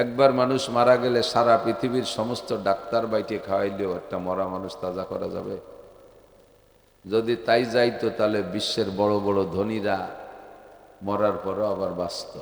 একবার মানুষ মারা গেলে সারা পৃথিবীর সমস্ত ডাক্তার বাইটে খাওয়াইলেও একটা মরা মানুষ তাজা করা যাবে? যদি তাই যাইতো তাহলে বিশ্বের বড় বড় ধনীরা মরার পরও আবার বাঁচত,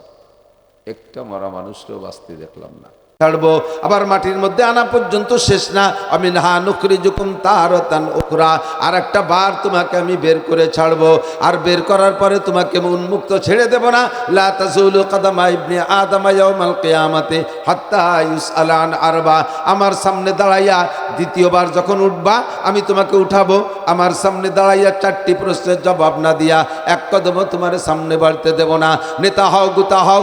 একটা মরা মানুষকেও বাঁচতে দেখলাম না। ছাড়বো আবার মাটির মধ্যে আনা পর্যন্ত শেষ না। আমি না নুখরিজুকুম তারাতান উখরা, আর একটা বার তোমাকে আমি বের করে ছাড়বো, আর বের করার পরে তোমাকে উন্মুক্ত ছেড়ে দেব না। লা তাজুলু কদামা ইবনে আদম ইয়াউমাল কিয়ামাতি হাত্তা ইউসআলা আন আরবা। আমার সামনে দাঁড়াইয়া দ্বিতীয়বার যখন উঠবা আমি তোমাকে উঠাবো, আমার সামনে দাঁড়াইয়া চারটি প্রশ্নের জবাব না দিয়া এক কদমও তোমার সামনে বাড়তে দেব না। নেতা হও, গুতা হও,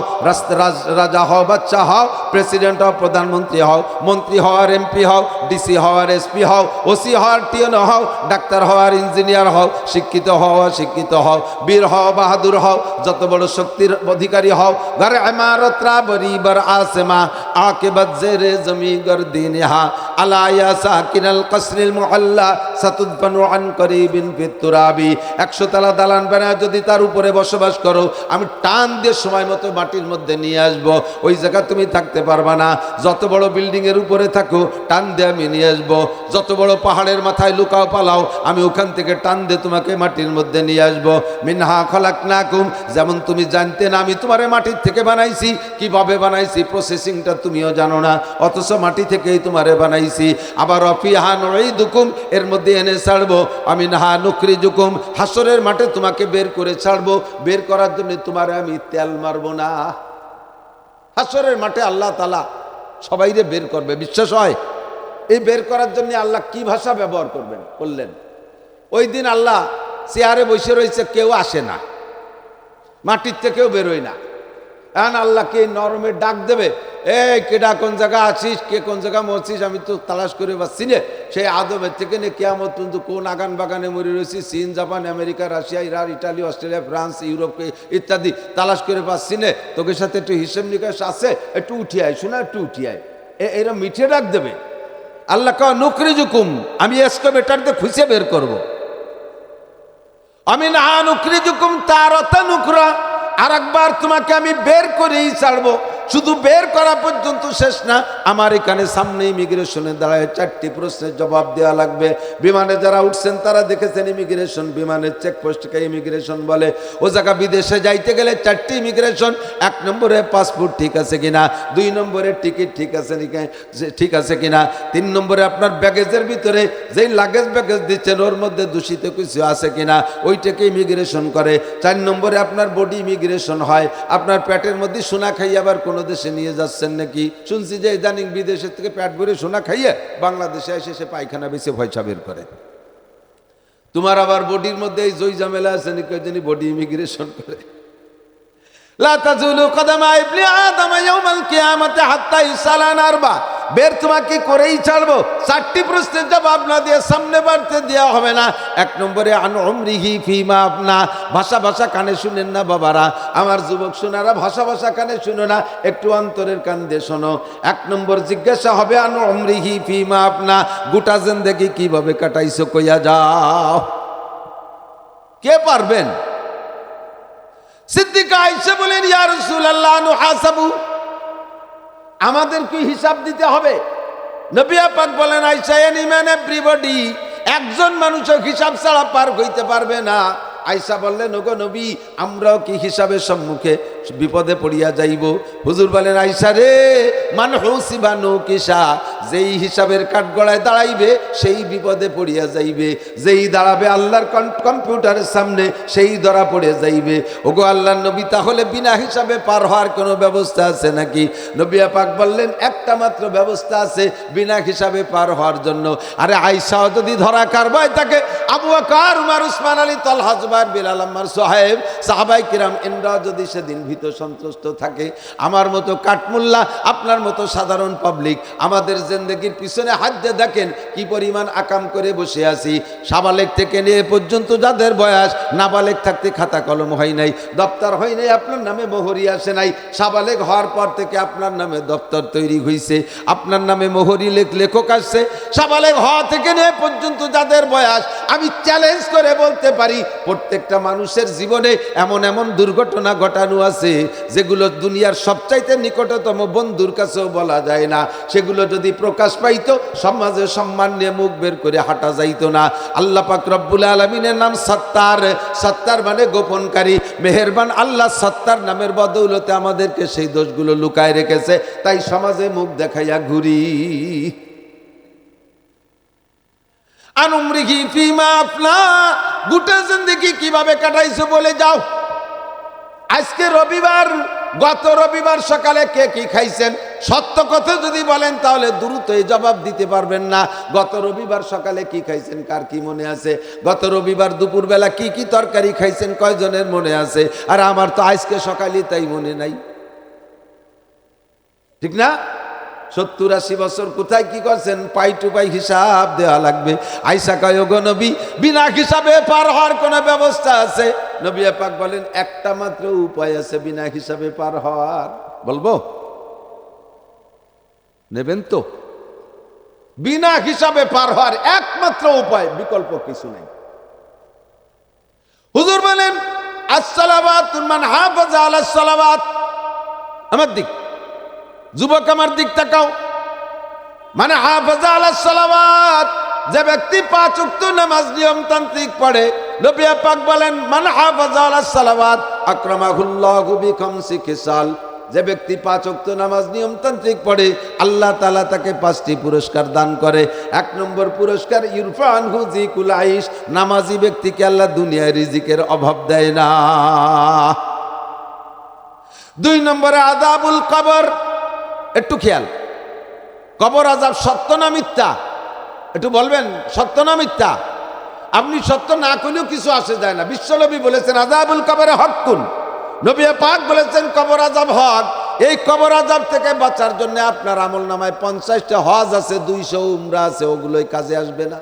রাজা হও, বাচ্চা হও, প্রেসিডেন্ট হও, প্রধানমন্ত্রী হও, মন্ত্রী হওয়ার এমপি হও, ডিসি হওয়ার এসপি হও, ওসি হওয়ার টিএন হও, ডাক্তার হওয়ার ইঞ্জিনিয়ার হও, শিক্ষিত হও, অশিক্ষিত হও, বীর হও, বাহাদুর হও, যত বড় শক্তির অধিকারী হও, ঘরে ইমারত রা বরিবর আসমা আকিবাত জেরে জমি গরদিনহা আলা ইয়া সাকিনাল কসরিল মুআল্লা সাতুদফানু আন করিবিন ফিত তুরাবি। 100 তলা দালান বানায় যদি তার উপরে বসবাস করো, আমি টান দিয়ে সময় মতো মাটির মধ্যে নিয়ে আসবো, ওই জায়গা তুমি থাকতে পারবা না। যত বড় বিল্ডিং এর উপরে থাকো টান দিয়ে আমি নিয়ে আসবো, যত বড় পাহাড়ের মাথায় লুকাও পালাও আমি ওখান থেকে টান দিয়ে তোমাকে মাটির মধ্যে নিয়ে আসবো। মিনহা খলাকনাকুম, যেমন তুমি জানতে না আমি তোমারে মাটির থেকে বানাইছি, কিভাবে বানাইছি প্রসেসিংটা তুমিও জানো না, অথচ মাটি থেকেই তোমারে বানাইছি। আবার অফিহা নুঈদুকুম, এর মধ্যে এনে ছাড়বো। আমি না নুখরিজুকুম, হাসরের মাঠে তোমাকে বের করে ছাড়বো, বের করার জন্য তোমারে আমি তেল মারবো না। হাসরের মাঠে আল্লাহ তাআলা সবাইরে বের করবে, বিশ্বাস হয়? এই বের করার জন্য আল্লাহ কি ভাষা ব্যবহার করলেন? ওই দিন আল্লাহ চেয়ারে বসে রয়েছে, কেউ আসে না, মাটির থেকেও বেরোয় না। এখন আল্লাহকে নরমে ডাক দেবে, এই কেডা কোন জায়গা আছিস, কে কোন জায়গা মরছিস, আমি তো তালাশ করে পাচ্ছি না। সেই আদমের থেকে নিয়ে কেয়ামত পর্যন্ত কোন আগান বাগানে মরে রয়েছি, চীন, Japan, America, Russia, Iran, Italy, Australia, France, Europe ইত্যাদি তালাশ করে পাচ্ছি না। তোকে সাথে একটু হিসেব নিকাশ আছে, একটু উঠিয়ে আয়, শোনা একটু উঠিয়ে আয়। এরা মিঠে ডাক দেবে। আল্লাহ কা নুখরিজুকুম, আমি এসকোভেটরদের খুঁজে বের করব। আমি না নুখরিজুকুম তারাতান উখরা, আর একবার তোমাকে আমি বের করেই ছাড়বো। শুধু বের করা পর্যন্ত শেষ না, আমার এখানে সামনে ইমিগ্রেশনে দাঁড়ায় চারটি প্রশ্নের জবাব দেওয়া লাগবে। বিমানে যারা উঠছেন তারা দেখেছেন ইমিগ্রেশন, বিমানের চেকপোস্টকে ইমিগ্রেশন বলে। ও জায়গা বিদেশে যাইতে গেলে চারটি ইমিগ্রেশন। 1 নম্বরে পাসপোর্ট ঠিক আছে কিনা, 2 নম্বরে টিকিট ঠিক আছে কিনা, 3 নম্বরে আপনার ব্যাগেজের ভিতরে যেই লাগেজ ব্যাগেজ দিচ্ছেন ওর মধ্যে দূষিত কিছু আছে কিনা, ওইটাকে ইমিগ্রেশন করে। 4 নম্বরে আপনার বডি ইমিগ্রেশন হয়, আপনার পেটের মধ্যে সোনা খাইয়ে আবার কোনো দেশে নিয়ে যাচ্ছেন নাকি। শুনছি যে ইদানিং বিদেশের থেকে পেট ভরে সোনা খাইয়ে বাংলাদেশে এসে সে পায়খানা বেশি পয়সা বের করে। তোমার আবার বডির মধ্যে এই জয় ঝামেলা আছে নাকি, ওই জন্য বডি ইমিগ্রেশন করে। লা তাজুলু কদামা ইবনি আদম ইয়াউমাল কিয়ামাতি হাত্তা ইউসআলা আন আরবা, বের তোমাকে করেই ছাড়বো। 4টি প্রশ্নের জবাব না দিয়ে সামনে বাড়তে দেওয়া হবে না। 1 নম্বরে আন উমরিহি ফিমা আফনা, ভাষা কানে শুনেন না বাবারা, আমার যুবক সোনারা, ভাষা কানে শুনো না, একটু অন্তরের কান দিয়ে শোনো। 1 নম্বর জিজ্ঞাসা হবে আন উমরিহি ফিমা আফনা, গোটা জিন্দেগি কিভাবে কাটাইছো কইয়া যাও। কে পারবেন? সিদ্দিকা আয়েশা বলেন, ইয়া রাসূলুল্লাহ নুহাসাবু, আমাদের কি হিসাব দিতে হবে? নবী পাক বলেন, আয়েশা এনি ম্যান এভরিবডি, একজন মানুষও হিসাব ছাড়া পার হইতে পারবে না। আয়েশা বললেন, ওগো নবী, আমরাও কি হিসাবের সম্মুখে বিপদে পড়িয়া যাইব? হুজুর বলেন, আয়েশা রে, মান হুসিবা নুকিসা, যেই হিসাবের কাঠগড়ায় দাঁড়াইবে সেই বিপদে পড়িয়া যাইবে, যেই দাঁড়াবে আল্লাহর কম্পিউটারের সামনে সেই ধরা পড়ে যাইবে। ওগো আল্লাহর নবী, তাহলে বিনা হিসাবে পার হওয়ার কোনো ব্যবস্থা আছে নাকি? নবী পাক বললেন, একটা মাত্র ব্যবস্থা আছে বিনা হিসাবে পার হওয়ার জন্য। আরে আয়েশাও যদি ধরা কারবায় থাকে, আবু বকর, উমর, উসমান, আলী, তালহা, জুবাইর, বিলাল, আম্মার, সোহাইব, সাহাবায়ে কিরাম এনরা যদি সেদিন ভীত সন্তুষ্ট থাকে, আমার মতো কাঠমুল্লা, আপনার মতো সাধারণ পাবলিক আমাদের জিন্দেগির পিছনে হাত দিয়ে দেখেন কি পরিমাণ আকাম করে বসে আছি। সাবালেক থেকে নিয়ে পর্যন্ত যাদের বয়স, নাবালেক থাকতে খাতা কলম হয় নাই, দপ্তর হয় নাই, আপনার নামে মোহরি আসে নাই, সাবালেক হওয়ার পর থেকে আপনার নামে দপ্তর তৈরি হয়েছে, আপনার নামে মোহরি লেখক আসছে। সাবালেক হওয়া থেকে নিয়ে পর্যন্ত যাদের বয়স, আমি চ্যালেঞ্জ করে বলতে পারি প্রত্যেকটা মানুষের জীবনে এমন দুর্ঘটনা ঘটানো আছে আছে, যেগুলো দুনিয়ার সবচাইতে নিকটতম বন্ধুর কাছেও বলা যায় না, সেগুলো যদি প্রকাশ পাইতো সমাজে সম্মান নিয়ে মুখ বের করে হাঁটা যাইতো না। আল্লাহ পাক রব্বুল আলামিনের নাম সত্তার। সত্তার মানে গোপনকারী। মেহেরবান আল্লাহ সত্তার নামের বদৌলতে আমাদেরকে সেই দোষগুলো লুকায় রেখেছে, তাই সমাজে মুখ দেখাইয়া ঘুরি। আনুমরিহি ফিমা আফলা, গোটা জিন্দেগি কিভাবে কাটাইছো বলে যাও। আজকে রবিবার, গত রবিবার সকালে কে কি খাইছেন সত্য কথা যদি বলেন তাহলে দ্রুত এই জবাব দিতে পারবেন না। গত রবিবার সকালে কি খাইছেন কার কি মনে আছে? গত রবিবার দুপুরবেলা কি কি তরকারি খাইছেন কয়জনের মনে আছে? আর আমার তো আজকে সকালে তাই মনে নাই, ঠিক না? 70-80 বছর কোথায় কি করছেন? পাই টু পাই হিসাব দেওয়া লাগবে। আয়েশা কয়, ওগো নবী, বিনা হিসাবে পার হওয়ার কোনো ব্যবস্থা আছে? নবী পাক বলেন, একটা মাত্র উপায় আছে বিনা হিসাবে পার হওয়ার। বলবো? নেবেন তো? বিনা হিসাবে পার হওয়ার একমাত্র উপায়, বিকল্প কিছু নাই। হুজুর বলেন, আসসালাওয়াত মান হাফাজা আলাস সালাওয়াত। আমার দিক, যুবক আমার দিক তাকাও। মানে হাফাজা আলাস সালাওয়াত, যে ব্যক্তি 5 ওয়াক্ত নামাজ নিয়মতান্ত্রিক পড়ে, নবী পাক বলেন, মান হাফাজা আলাস সালাওয়াত আকরামাহুল্লাহু বিখামসি খিসাল। যে ব্যক্তি 5 ওয়াক্ত নামাজ নিয়মতান্ত্রিক পড়ে, আল্লাহ তাআলা তাকে 5টি পুরস্কার দান করে। 1 নম্বর পুরস্কার, ইরফা আনহু যিকুল আইশ। নামাজি ব্যক্তিকে আল্লাহ দুনিয়ায় রিজিকের অভাব দেয় না। 2 নম্বরে আযাবুল কবর। একটু খেয়াল, কবর আযাব সত্য না মিথ্যা? একটু বলবেন, সত্য না মিথ্যা? আপনি সত্য না করলেও কিছু আসে যায় না। বিশ্বনবী বলেছেন, আযাবুল কবরে হক্কুন। নবী পাক বলেছেন কবর আযাব হক। এই কবর আযাব থেকে বাঁচার জন্য আপনার আমল নামায় 50টা হজ আছে, 200 উমরা আছে, ওগুলোই কাজে আসবে না।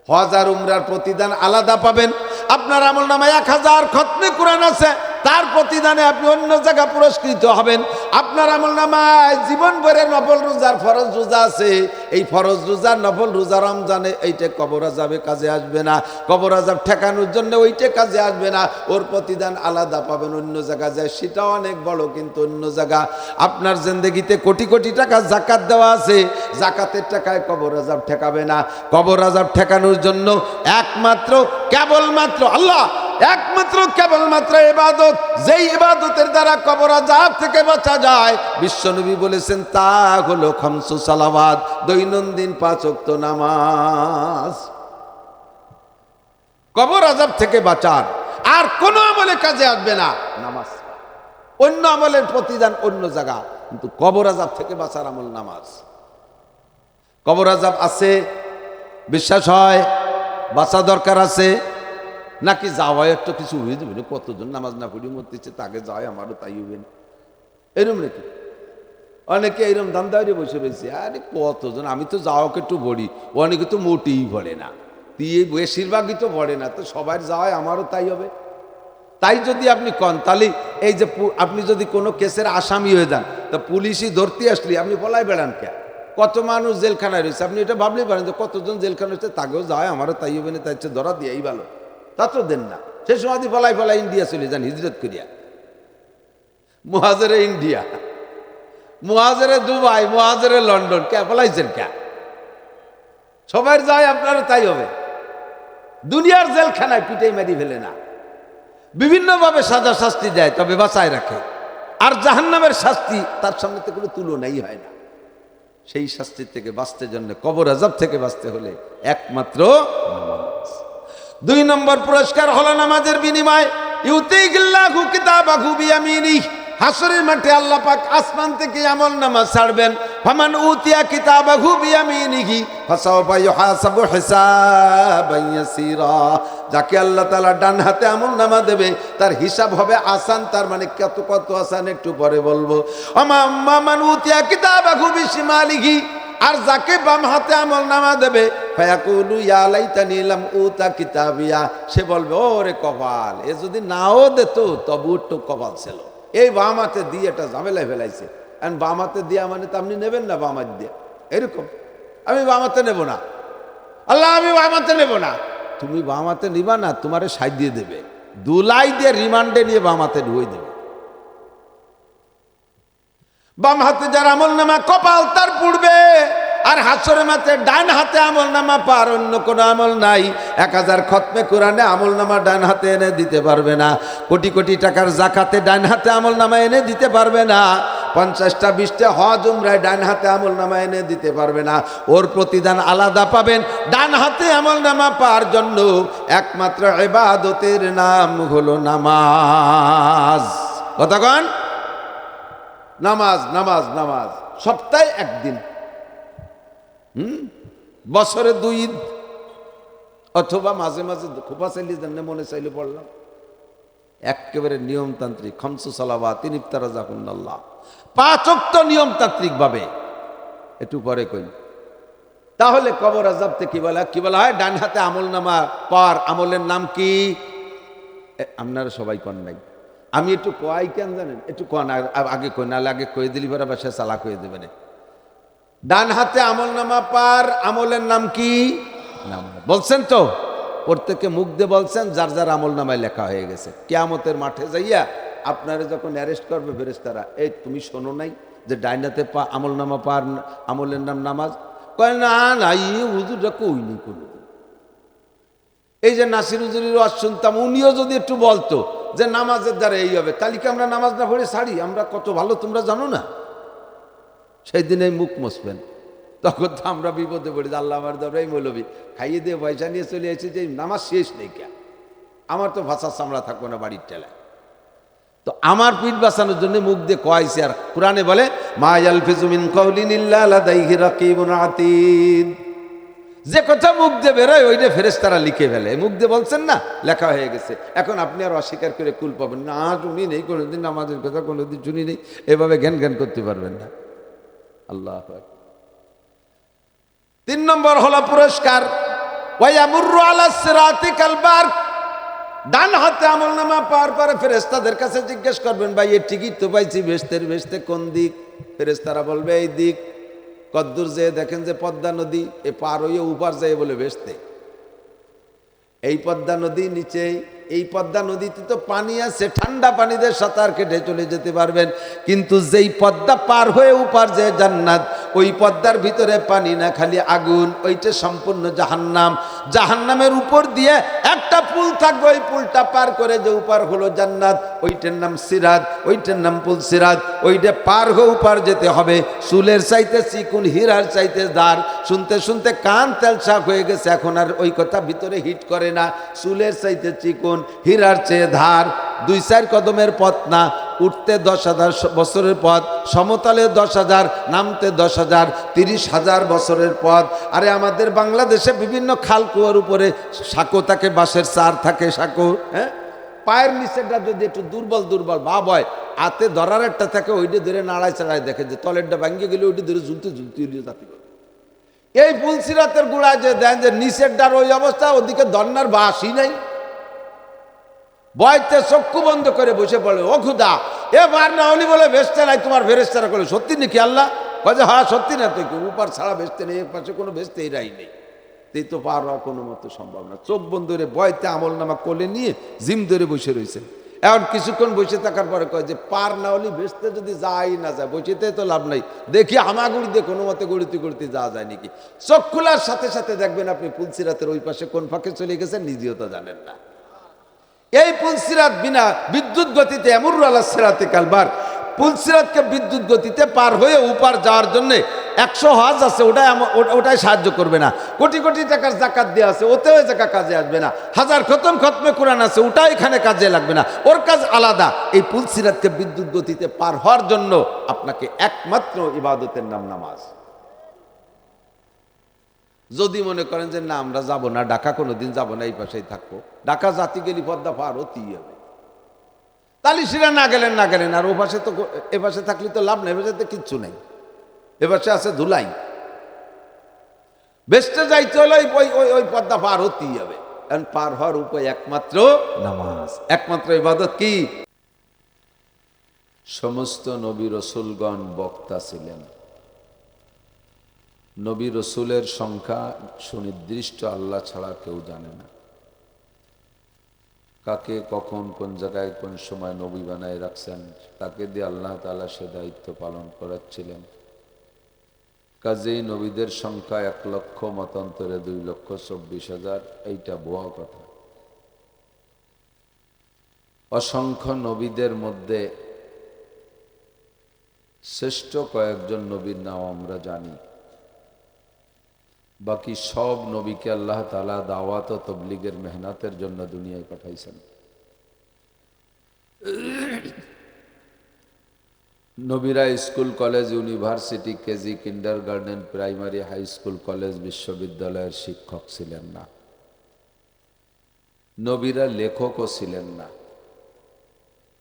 হজ আর উমরার প্রতিদান আলাদা পাবেন। আপনার আমল নামায় 1000 খতমে কোরআন আছে, তার প্রতিদানে আপনি অন্য জায়গা পুরস্কৃত হবেন। আপনার আমল নামায় জীবন ভরে নফল রোজার ফরজ রোজা আছে, এই ফরজ রোজা নফল রোজা রমজানে এইটা কবর আযাবে কাজে আসবে না। কবর আযাব ঠেকানোর জন্য ওইটা কাজে আসবে না, ওর প্রতিদান আলাদা পাবেন অন্য জায়গা যায়, সেটা অনেক বড় কিন্তু অন্য জায়গা। আপনার জিন্দেগিতে কোটি কোটি টাকা যাকাত দেওয়া আছে, যাকাতের টাকায় কবর আযাব ঠেকাবে না। কবর আযাব ঠেকানোর জন্য একমাত্র কেবলমাত্র আল্লাহ, একমাত্র কেবলমাত্র ইবাদত, যেই ইবাদতের দ্বারা কবর আযাব থেকে বাঁচা যায়, বিশ্বনবী বলেছেন তা হলো খামসু সালাওয়াত, দৈনন্দিন 5 ওয়াক্ত নামাজ। কবর আযাব থেকে বাঁচার আর কোনো আমলে কাজে আসবে না নামাজ। অন্য আমলের প্রতিদান অন্য জায়গা, কিন্তু কবর আযাব থেকে বাঁচার আমল নামাজ। কবর আযাব আছে, বিশ্বাস হয়, বাঁচা দরকার আছে নাকি? যাওয়ায় একটু কিছু হয়ে যাবে, কতজন নামাজ না পড়ি মরতেছে, তাকে যাওয়ায় আমারও তাই হবে না, এরম নাকি? অনেকে এইরকম ধান্দায় বসে রয়েছে, আরে কতজন, আমি তো যাওয়াকে একটু পড়ি, অনেকে তো মোটেই পড়ে না, দিয়ে বেশিরভাগই তো পড়ে না, তো সবার যাওয়ায় আমারও তাই হবে। তাই যদি আপনি কন, তাহলে এই যে আপনি যদি কোনো কেসের আসামি হয়ে যান, তা পুলিশই ধরতে আসলে আপনি পলাই বেড়ান কে? কত মানুষ জেলখানায় রয়েছে, আপনি এটা ভাবলেই পারেন যে কতজন জেলখানা রয়েছে, তাকেও যায় আমারও তাই হবে না, তাই হচ্ছে ধরা দিয়েই ভালো, তা তো দেন না। সে সময় পলাই পলাই ইন্ডিয়া চলে যান হিজরত করিয়া, মুহাজিরে ইন্ডিয়া, মুহাজিরে দুবাই, মুহাজিরে লন্ডন, কে পলাইছেন কে? সবাই যায়, আপনারও তাই হবে। দুনিয়ার জেলখানায় পিটাই মারি ফেলে না, বিভিন্নভাবে সাজা শাস্তি দেয়, তবে বাঁচায় রাখে। আর জাহান্নামের শাস্তি তার সামনে তো কোনো তুলনাই হয় না। সেই শাস্তির থেকে বাঁচতে জন্য, কবর আযাব থেকে বাঁচতে হলে একমাত্র নামাজ। 2 নম্বর পুরস্কার হলো নামাজের বিনিময়, ইউতিগিল্লাহু কিতাবাহু বিয়ামিনিহি। হাসরের মাঠে আল্লাহ পাক আসমান থেকে আমল নামা ছাড়বেন। ফামান উতিয়া কিতাবাহু বিয়ামিনিহি ফাসাওফা ইউহাসাবু হিসাবান ইয়াসীরা। যাকে আল্লাহ তাআলা ডান হাতে আমল নামা দেবে তার হিসাব হবে আসান, তার মানে কত কত আসান একটু পরে বলবো। মান উতিয়া কিতাবাহু বিশিমালিহি, আর যাকে বাম হাতে আমল নামা দেবে ফায়াকুলু ইয়া লাইতানি লাম উতা কিতাবিয়া, সে বলবে ওরে কপাল, এ যদি নাও দিত তবু একটু কপাল ছিল, এই বাম হাতে দিয়ে একটা ঝামেলায় ফেলাইছে। আর বাম হাতে দিয়া মানে তো আপনি নেবেন না বাম হাত দিয়ে, এরকম আমি বাম হাতে নেব না, আল্লাহ আমি বাম হাতে নেব না। তুমি বাম হাতে নিবা না, তোমারে সাইড দিয়ে দেবে, দুলাই দিয়ে রিমান্ডে নিয়ে বাম হাতে ঢুয়ে দেবে। বাম হাতে যার আমল নামা কপাল তার পুড়বে, আর হাসরের মাঠে ডান হাতে আমল নামা পার, অন্য কোনো আমল নাই। 1000 খতমে কোরআনে আমল নামা ডান হাতে এনে দিতে পারবে না। কোটি কোটি টাকার জাকাতে ডান হাতে আমল নামা এনে দিতে পারবে না। 50টা 20টা হজ উমরায় ডান হাতে আমল নামা এনে দিতে পারবে না। ওর প্রতিদান আলাদা পাবেন। ডান হাতে আমল নামা পাওয়ার জন্য একমাত্র ইবাদতের নাম হলো নামাজ। কতক্ষণ? নামাজ, নামাজ, নামাজ। সপ্তাহে একদিন, বছরে 2 ঈদ, অথবা মাঝে মাঝে খোপা চাইলে জানলে মনে চাইলে পড়লাম। একেবারে নিয়মতান্ত্রিক, খামসু সালাওয়াত, ইফতারা জাকুন্নাল্লাহ, 5 ওয়াক্ত নিয়মতান্ত্রিক ভাবে। একটু পরে কই। তাহলে কবর আযাবতে কি বলা? কি বলা হয়? ডান হাতে আমল নামা পার, আমলের নাম কি? আপনারা সবাই কন নাই, আমি একটু কয় কেন জানেন? একটু কন আগে কই, নাহলে আগে কয়ে দিলি পরে বাসায় চালাক হয়ে দেবেন। ডান হাতে আমল নামা পার, আমলের নাম কি? নামাজ। বলছেন তো, প্রত্যেকে মুখ দিয়ে বলছেন, যার যার আমল নামায় লেখা হয়ে গেছে। কিয়ামতের মাঠে যাইয়া আপনারা যখন অ্যারেস্ট করবে ফেরেশতারা, এই তুমি শোনো নাই যে ডান হাতে আমল নামা পার, আমলের নাম নামাজ? কয় না না, হুজুরটা কইনি কোনোদিন। এই যে নাসির হুজুরের ওয়াজ শুনতাম, উনিও যদি একটু বলতো যে নামাজের দ্বারা এই হবে, তাহলে কি আমরা নামাজ না পড়ে ছাড়ি? আমরা কত ভালো তোমরা জানো না? সেই দিনে মুখ মুছবেন, তখন তো আমরা বিপদে পড়ি। আল্লাহ আমার দরবারে মৌলবী খাইয়ে দিয়ে পয়সা নিয়ে চলে এসেছে যে নামাজ শেষ নেই, কে আমার তো ভাষার চামড়া থাকবো না বাড়ির টেলায়। তো আমার পিঠ বাঁচানোর জন্য মুখ দিয়ে কয়েছে। আর কোরআনে বলে মা ইয়ালফিজু মিন কাউলিন ইল্লা লাদাইহি রাকিবুন আতীদ। যে কথা মুখ দিয়ে বেরোয় ওইটা ফেরেশতারা লিখে ফেলে। মুখ দিয়ে বলছেন না, লেখা হয়ে গেছে। এখন আপনি আর অস্বীকার করে কুল পাবেন না, শুনি নেই কোনোদিন, নামাজের কথা কোনোদিন শুনি নেই, এভাবে জ্ঞান জ্ঞান করতে পারবেন না। আল্লাহ। 3 নম্বর হলো পুরস্কার, ওয়ায়ামুরু আলা সিরাতি কাল বারক। ডান হাতে আমল নামা পার পরে ফেরেশতাদের কাছে জিজ্ঞেস করবেন, ভাই এর টিকিট তো পাইছি বেহেশতের, বেহেশতে কোন দিক? ফেরেশতারা বলবে এই দিক। কদ্দূর যেয়ে দেখেন যে পদ্মা নদী, এ পার হইয়ে উপার যায় বলে বেহেশতে। এই পদ্মা নদী নিচেই, এই পদ্মা নদীতে তো পানি আছে, ঠান্ডা পানিতে সাঁতার কেটে চলে যেতে পারবেন। কিন্তু যেই পদ্মা পার হয়ে উপার যে জান্নাত, ওই পদ্মার ভিতরে পানি না, খালি আগুন, ওইটা সম্পূর্ণ জাহান্নাম। জাহান্নামের উপর দিয়ে একটা পুল থাকবে, ওই পুলটা পার করে যে উপার হলো জান্নাত, ওইটার নাম সিরাত, ওইটার নাম পুল সিরাত। ওইটা পার হয়ে উপার যেতে হবে। চুলের চাইতে চিকুন, হীরার চাইতে ধার। শুনতে শুনতে কান তেলসাক হয়ে গেছে, এখন আর ওই কথা ভিতরে হিট করে না। চুলের চাইতে চিকুন, হীরার চেয়ে ধার। 2-4 কদমের পথ না, উঠতে 10,000 বছরের পথ, সমতলে 10,000, নামতে 10,000, 30,000 বছরের পথ। আরে আমাদের বাংলাদেশে বিভিন্ন খাল কুয়ার উপরে সাঁকো থাকে, বাঁশের চার থাকে সাঁকো, হ্যাঁ, পায়ের নিচেটা যদি একটু দুর্বল দুর্বল ভাব হয়, হাতে ধরার একটা থাকে, ওইটা ধরে নাড়ায় চাড়ায় দেখে যে তলেরটা ভাঙ্গিয়ে গেলে ওইটা ধরে ঝুলতে ঝুলতে যাতে। এই পুলসিরাতের গুড়ায় যে দেন যে নিচের ডার ওই অবস্থা, ওদিকে ধর্নার বাসই নাই, ভয়তে চক্ষু বন্ধ করে বসে পড়ে। ও খুদা, এবার না উনি বলে বেচতে নাই, তোমার ফেরেশতারা করে সত্যি নাকি? আল্লাহ কয়ে হ্যাঁ সত্যি না, তো কি উপার ছাড়া বেচতে নেই, এর পাশে কোনো বেচতে এরাই নেই। এই তো পার হওয়া কোনো মতো সম্ভব না। চোখ বন্ধ করে ভয়তে আমল নামা কোলে নিয়ে জিম ধরে বসে রয়েছে। এখন কিছুক্ষণ বসে থাকার পরে কয় যে পার না হলে বেচতে যদি যাই না যায়, বসেতে তো লাভ নাই, দেখি হামাগুড়ি দিয়ে কোনো মতে গড়িতে গড়িতে যাওয়া যায় নাকি। চোখ খোলার সাথে সাথে দেখবেন আপনি পুলসিরাতের ওই পাশে কোন ফাঁকে চলে গেছেন, নিজেও তো জানেন না। এই পুলসিরাত বিনা বিদ্যুৎ গতিতে ইয়ামুরু আলা সিরাতি কাল বারক, পুলসিরাতকে বিদ্যুৎ গতিতে পার হয়ে উপার যাওয়ার জন্য 100 হজ আছে, ওটাই সাহায্য করবে না। কোটি কোটি টাকার জাকাত দেওয়া আছে, ওতেও জাকাত কাজে আসবে না। 1000 খতমে কোরআন আছে, ওটাও এখানে কাজে লাগবে না, ওর কাজ আলাদা। এই পুলসিরাতকে বিদ্যুৎ গতিতে পার হওয়ার জন্য আপনাকে একমাত্র ইবাদতের নাম নামাজ। যদি মনে করেন যে না আমরা যাব না, ঢাকা কোনোদিন যাব না, এই পাশেই থাকবো, ঢাকা জাতি গেলি পদ্মা পার হতেই হবে, তাহলে সেটা না গেলেন। আর ও পাশে তো, এ পাশে থাকলে তো লাভ নেই, এ পাশে তো কিচ্ছু নেই, এ পাশে আছে ধুলাই। বেস্টে যাইতে হলে ওই পদ্মা পার হতেই হবে। কারণ পার হওয়ার উপায় একমাত্র নামাজ, একমাত্র ইবাদত কি? সমস্ত নবী রসুলগণ বক্তা ছিলেন। নবী রসুলের সংখ্যা সুনির্দিষ্ট আল্লাহ ছাড়া কেউ জানে না। কাকে কখন কোন জায়গায় কোন সময় নবী বানায় রাখছেন, তাকে দিয়ে আল্লাহ তাআলা সে দায়িত্ব পালন করাচ্ছিলেন। কাজেই নবীদের সংখ্যা 1,00,000, মতান্তরে 2,24,000, এইটা ভুয়া কথা। অসংখ্য নবীদের মধ্যে শ্রেষ্ঠ কয়েকজন নবীর নাম আমরা জানি, বাকি সব নবীকে আল্লাহ তাআলা দাওয়াত ও তবলিগের মেহনতের জন্য দুনিয়ায় পাঠাইছেন। নবীরা school, college, university, KG, kindergarten, primary, high school, college, বিশ্ববিদ্যালয়ের শিক্ষক ছিলেন না। নবীরা লেখকও ছিলেন না।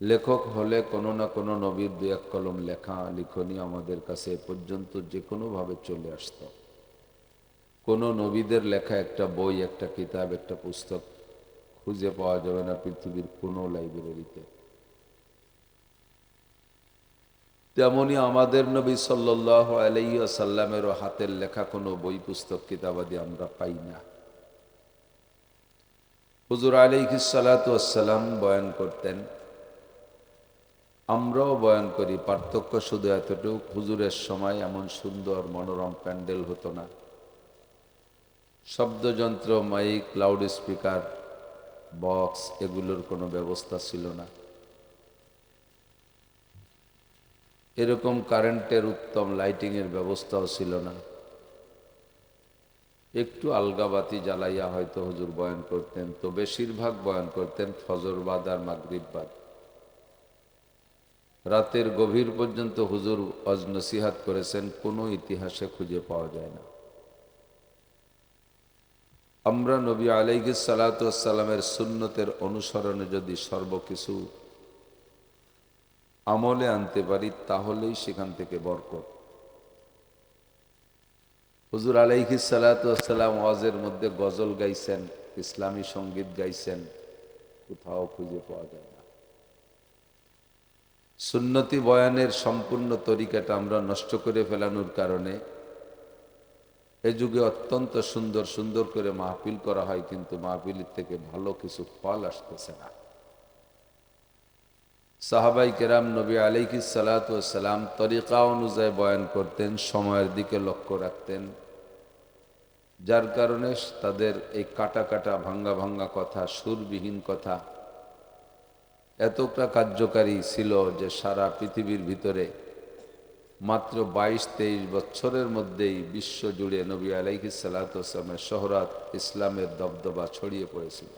লেখক হলে কোনো না কোনো নবীর 2-1 কলম লেখা লিখনি আমাদের কাছে এ পর্যন্ত যে কোনোভাবে চলে আসত। কোনো নবীদের লেখা একটা বই, একটা কিতাব, একটা পুস্তক খুঁজে পাওয়া যাবে না পৃথিবীর কোনো লাইব্রেরিতে। তেমনি আমাদের নবী সাল্লাল্লাহু আলাইহি ওয়াসাল্লামেরও হাতের লেখা কোনো বই, পুস্তক, কিতাবাদি আমরা পাই না। হুজুর আলাইহিস সালাতু ওয়াসসালাম বয়ান করতেন, আমরাও বয়ান করি, পার্থক্য শুধু এতটুকু, হুজুরের সময় এমন সুন্দর মনোরম প্যান্ডেল হতো না। শব্দযন্ত্র, মাইক, লাউড স্পিকার, বক্স এগুলোর কোনো ব্যবস্থা ছিল না। এরকম কারেন্টের উত্তম লাইটিংয়ের ব্যবস্থাও ছিল না। একটু আলগাবাতি জ্বালাইয়া হয়তো হুজুর বয়ান করতেন, তো বেশিরভাগ বয়ান করতেন ফজরবাদ আর মাগরিববাদ। রাতের গভীর পর্যন্ত হুজুর ওয়াজ নসিহাত করেছেন, কোনো ইতিহাসে খুঁজে পাওয়া যায় না। আমরা নবী আলাইহিস সালাতু ওয়াসসালামের সুন্নতের অনুসরণে যদি সর্বকিছু আমলে আনতে পারি তাহলেই সেখান থেকে বরকত। হুজুর আলাইহিস সালাতু ওয়াসসালাম ওয়াজের মধ্যে গজল গাইছেন, ইসলামী সঙ্গীত গাইছেন, কোথাও খুঁজে পাওয়া যায় না। সুন্নতি বয়ানের সম্পূর্ণ তরিকাটা আমরা নষ্ট করে ফেলানোর কারণে এ যুগে অত্যন্ত সুন্দর সুন্দর করে মাহফিল করা হয়, কিন্তু মাহফিলের থেকে ভালো কিছু ফল আসতেছে না। সাহাবাই কেরাম নবী আলাইহিস সালাতু ওয়াসসালাম তরিকা অনুযায়ী বয়ান করতেন, সময়ের দিকে লক্ষ্য রাখতেন, যার কারণে তাদের এই কাটা কাটা ভাঙ্গা ভাঙ্গা কথা, সুরবিহীন কথা এতটা কার্যকারী ছিল যে সারা পৃথিবীর ভিতরে মাত্র 22-23 বছরের মধ্যেই বিশ্ব জুড়ে নবী আলাইহিস সালাতু ওয়াসসালামের শহরত, ইসলামের দবদবা ছড়িয়ে পড়েছিল।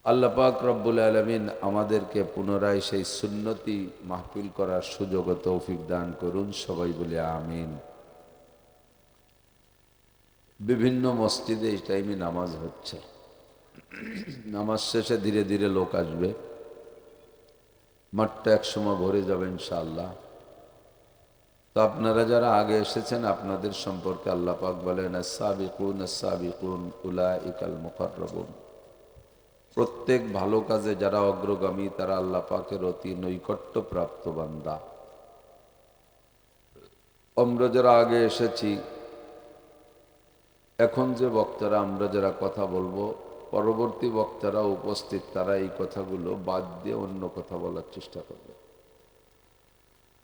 আল্লাহ পাক রব্বুল আলামিন আমাদেরকে পুনরায় সেই সুন্নতি মাহফিল করার সুযোগ ও তৌফিক দান করুন, সবাই বলে আমিন। বিভিন্ন মসজিদে এই টাইমে নামাজ হচ্ছে, নামাজ শেষে ধীরে ধীরে লোক আসবে, মাঠটা একসময় ভরে যাবে ইনশাআল্লাহ। তো আপনারা যারা আগে এসেছেন আপনাদের সম্পর্কে আল্লাহ পাক বলেন, আস-সাবিকুন আস-সাবিকুন উলাইকাল মুকাররাবুন। প্রত্যেক ভালো কাজে যারা অগ্রগামী তারা আল্লাহ পাকের অতি নৈকট্য প্রাপ্ত বান্দা। আমরা যারা আগে এসেছি, এখন যে বক্তারা আমরা যারা কথা বলবো, পরবর্তী বক্তারা উপস্থিত তারা এই কথাগুলো বাদ দিয়ে অন্য কথা বলার চেষ্টা করবে।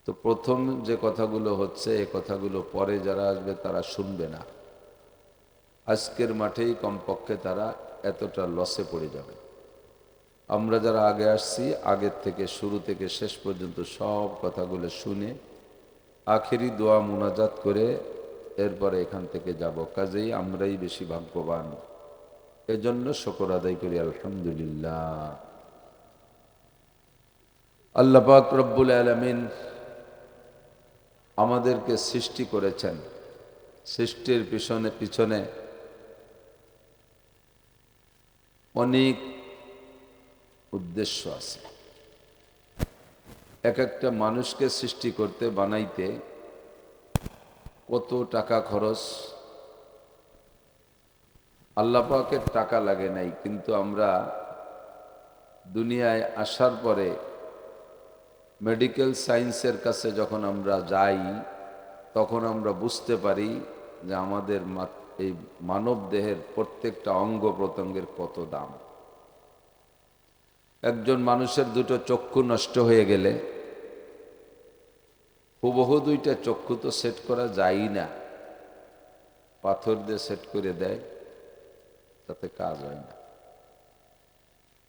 তো প্রথম যে কথাগুলো হচ্ছে এই কথাগুলো পরে যারা আসবে তারা শুনবে না। আজকের মাঠেই কমপক্ষে তারা এতটা লসে পড়ে যাবে। আমরা যারা আগে আসছি আগের থেকে শুরু থেকে শেষ পর্যন্ত সব কথাগুলো শুনে আখেরি দোয়া মুনাজাত করে এরপরে এখান থেকে যাব। কাজেই আমরাই বেশি ভাগ্যবান, এজন্য শুকর আদায় করি আলহামদুলিল্লাহ। আল্লাহ পাক রব্বুল আলামিন আমাদেরকে সৃষ্টি করেছেন, সৃষ্টির পিছনে অনেক উদ্দেশ্য আছে। এক একটা মানুষকে সৃষ্টি করতে, বানাইতে কত টাকা খরচ। আল্লাহ পাকের টাকা লাগে নাই, কিন্তু আমরা দুনিয়ায় আসার পরে মেডিকেল সায়েন্সের কাছে যখন আমরা যাই তখন আমরা বুঝতে পারি যে আমাদের এই মানব দেহের প্রত্যেকটা অঙ্গ প্রত্যঙ্গের কত দাম। একজন মানুষের দুটো চক্ষু নষ্ট হয়ে গেলে হুবহু দুইটা চক্ষু তো সেট করা যায়ই না, পাথর দিয়ে সেট করে দেয়, তাতে কাজ হয় না।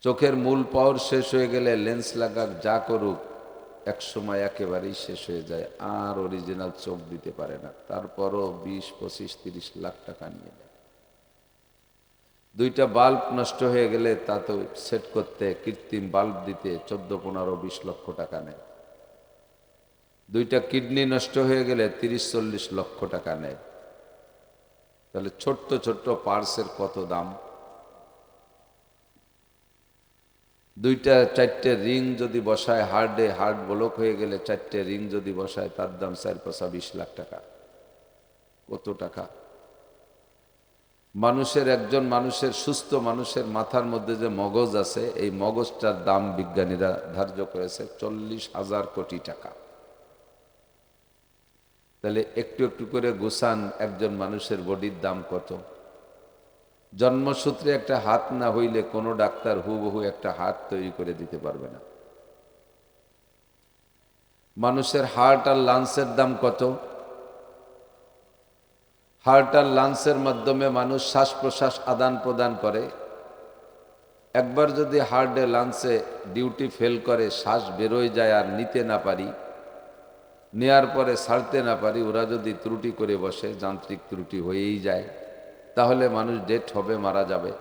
চোখের মূল পাওয়ার শেষ হয়ে গেলে লেন্স লাগাক যা করুক এক সময় একেবারেই শেষ হয়ে যায়, আর অরিজিনাল চোখ দিতে পারে না। তারপরও 20, 25, 30 লাখ টাকা নিয়ে নেয়। দুইটা বাল্ব নষ্ট হয়ে গেলে তা তো সেট করতে, কৃত্রিম বাল্ব দিতে 14, 15, 20 লক্ষ টাকা নেয়। দুইটা কিডনি নষ্ট হয়ে গেলে 30, 40 লক্ষ টাকা নেয়। তাহলে ছোট্ট ছোট্ট পার্টসের কত দাম। দুইটা 4টে রিং যদি বসায় হার্টে, হার্ট ব্লক হয়ে গেলে 4টে রিং যদি বসায় তার দাম 4, 20 লাখ টাকা। কত টাকা। মানুষের, একজন মানুষের, সুস্থ মানুষের মাথার মধ্যে যে মগজ আছে, এই মগজটার দাম বিজ্ঞানীরা ধার্য করেছে 40,000 কোটি টাকা। তাহলে একটু একটু করে গুছান, একজন মানুষের বডির দাম কত। জন্মসূত্রে একটা হাত না হইলে কোনো ডাক্তার হুবহু একটা হাত তৈরি করে দিতে পারবে না। মানুষের হার্ট আর লাংসের দাম কত। হার্ট আর লাংসের মাধ্যমে মানুষ শ্বাস প্রশ্বাস আদান প্রদান করে। একবার যদি হার্টে লাংসে ডিউটি ফেল করে, শ্বাস বেরোয় যায় আর নিতে না পারি, নেয়ার পরে ছাড়তে না পারি, ওরা যদি ত্রুটি করে বসে, যান্ত্রিক ত্রুটি হয়েই যায়, তাহলে মানুষ ডেথ হবে, মারা যাবে।